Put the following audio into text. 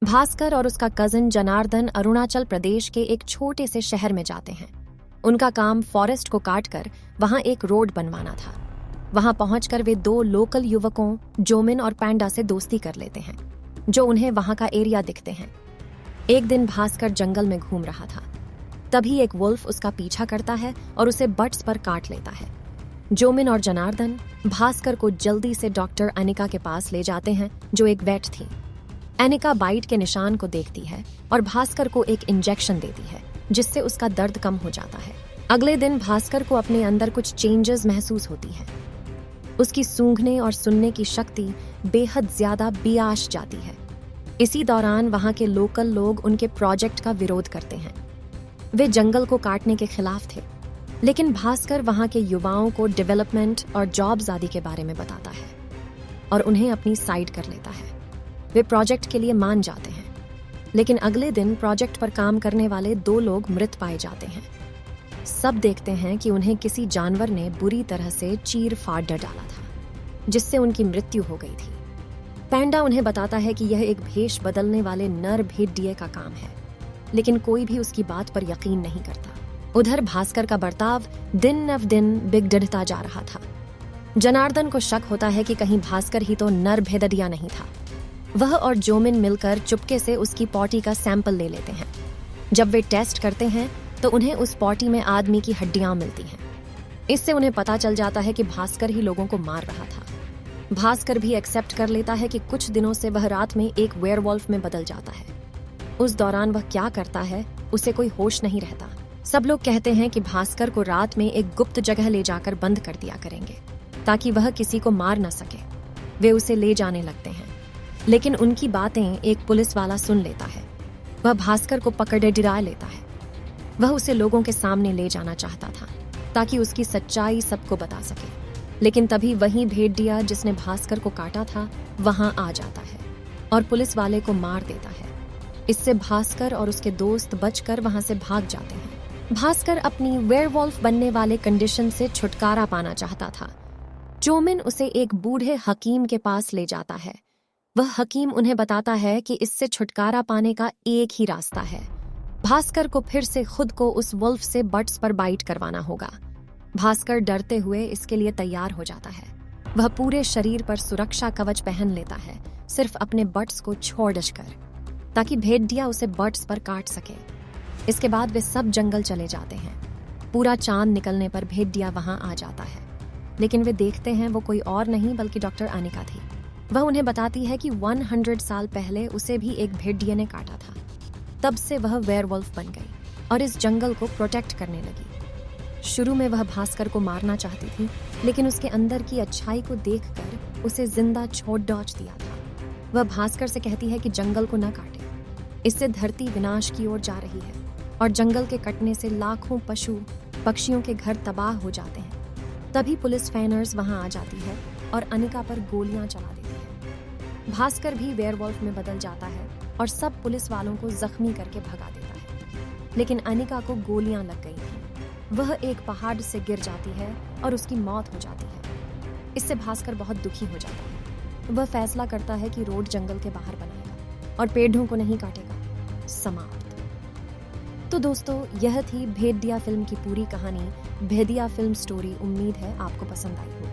भास्कर और उसका कजिन जनार्दन अरुणाचल प्रदेश के एक छोटे से शहर में जाते हैं। उनका काम फॉरेस्ट को काटकर वहां एक रोड बनवाना था। वहां पहुंचकर वे दो लोकल युवकों जोमिन और पैंडा से दोस्ती कर लेते हैं, जो उन्हें वहां का एरिया दिखते हैं। एक दिन भास्कर जंगल में घूम रहा था, तभी एक वुल्फ उसका पीछा करता है और उसे बट्स पर काट लेता है। जोमिन और जनार्दन भास्कर को जल्दी से डॉक्टर अनिका के पास ले जाते हैं, जो एक वेट थी। अनिका बाइट के निशान को देखती है और भास्कर को एक इंजेक्शन देती है, जिससे उसका दर्द कम हो जाता है। अगले दिन भास्कर को अपने अंदर कुछ चेंजेस महसूस होती है। उसकी सूंघने और सुनने की शक्ति बेहद ज्यादा बियाश जाती है। इसी दौरान वहां के लोकल लोग उनके प्रोजेक्ट का विरोध करते हैं। वे जंगल को काटने के खिलाफ थे, लेकिन भास्कर वहां के युवाओं को डेवलपमेंट और जॉब्स आदि के बारे में बताता है और उन्हें अपनी साइड कर लेता है। वे प्रोजेक्ट के लिए मान जाते हैं, लेकिन अगले दिन प्रोजेक्ट पर काम करने वाले दो लोग मृत पाए जाते हैं। सब देखते हैं कि उन्हें किसी जानवर ने बुरी तरह से चीर फाड़ डाला था, जिससे उनकी मृत्यु हो गई थी। पैंडा उन्हें बताता है कि यह एक भेष बदलने वाले नर भेड़िए का काम है, लेकिन कोई भी उसकी बात पर यकीन नहीं करता। उधर भास्कर का बर्ताव दिन न दिन बिगड़ता जा रहा था। जनार्दन को शक होता है कि कहीं भास्कर ही तो नर भेड़िया नहीं था। वह और जोमिन मिलकर चुपके से उसकी पॉटी का सैंपल ले लेते हैं। जब वे टेस्ट करते हैं तो उन्हें उस पॉटी में आदमी की हड्डियां मिलती हैं। इससे उन्हें पता चल जाता है कि भास्कर ही लोगों को मार रहा था। भास्कर भी एक्सेप्ट कर लेता है कि कुछ दिनों से वह रात में एक वेयरवॉल्फ में बदल जाता है। उस दौरान वह क्या करता है, उसे कोई होश नहीं रहता। सब लोग कहते हैं कि भास्कर को रात में एक गुप्त जगह ले जाकर बंद कर दिया करेंगे, ताकि वह किसी को मार न सके। वे उसे ले जाने लगते हैं, लेकिन उनकी बातें एक पुलिस वाला सुन लेता है। वह भास्कर को पकड़े डिरा लेता है। वह उसे लोगों के सामने ले जाना चाहता था, ताकि उसकी सच्चाई सबको बता सके। लेकिन तभी वही भेड़िया जिसने भास्कर को काटा था वहां आ जाता है और पुलिस वाले को मार देता है। इससे भास्कर और उसके दोस्त बचकर वहां से भाग जाते हैं। भास्कर अपनी वेयरवॉल्फ बनने वाले कंडीशन से छुटकारा पाना चाहता था। जोमिन उसे एक बूढ़े हकीम के पास ले जाता है। वह हकीम उन्हें बताता है कि इससे छुटकारा पाने का एक ही रास्ता है। भास्कर को फिर से खुद को उस वुल्फ से बट्स पर बाइट करवाना होगा। भास्कर डरते हुए इसके लिए तैयार हो जाता है। वह पूरे शरीर पर सुरक्षा कवच पहन लेता है, सिर्फ अपने बट्स को छोड़कर, ताकि भेड़िया उसे बट्स पर काट सके। इसके बाद वे सब जंगल चले जाते हैं। पूरा चांद निकलने पर भेड़िया वहां आ जाता है, लेकिन वे देखते हैं वो कोई और नहीं बल्कि डॉक्टर अनिका थी। वह उन्हें बताती है कि 100 साल पहले उसे भी एक भेड़िए ने काटा था। तब से वह वेयरवुल्फ बन गई और इस जंगल को प्रोटेक्ट करने लगी। शुरू में वह भास्कर को मारना चाहती थी, लेकिन उसके अंदर की अच्छाई को देखकर उसे जिंदा छोड़ दिया था। वह भास्कर से कहती है कि जंगल को न काटे, इससे धरती विनाश की ओर जा रही है और जंगल के कटने से लाखों पशु पक्षियों के घर तबाह हो जाते हैं। तभी पुलिस फैनर्स वहां आ जाती है और अनिका पर गोलियां चला देती है। भास्कर भी वेयरवुल्फ में बदल जाता है और सब पुलिस वालों को जख्मी करके भगा देता है, लेकिन अनिका को गोलियां लग गई थी। वह एक पहाड़ से गिर जाती है और उसकी मौत हो जाती है। इससे भास्कर बहुत दुखी हो जाता है। वह फैसला करता है कि रोड जंगल के बाहर बनाएगा और पेड़ों को नहीं काटेगा। समाप्त। तो दोस्तों, यह थी भेड़िया फिल्म की पूरी कहानी, भेड़िया फिल्म स्टोरी। उम्मीद है आपको पसंद आई हो।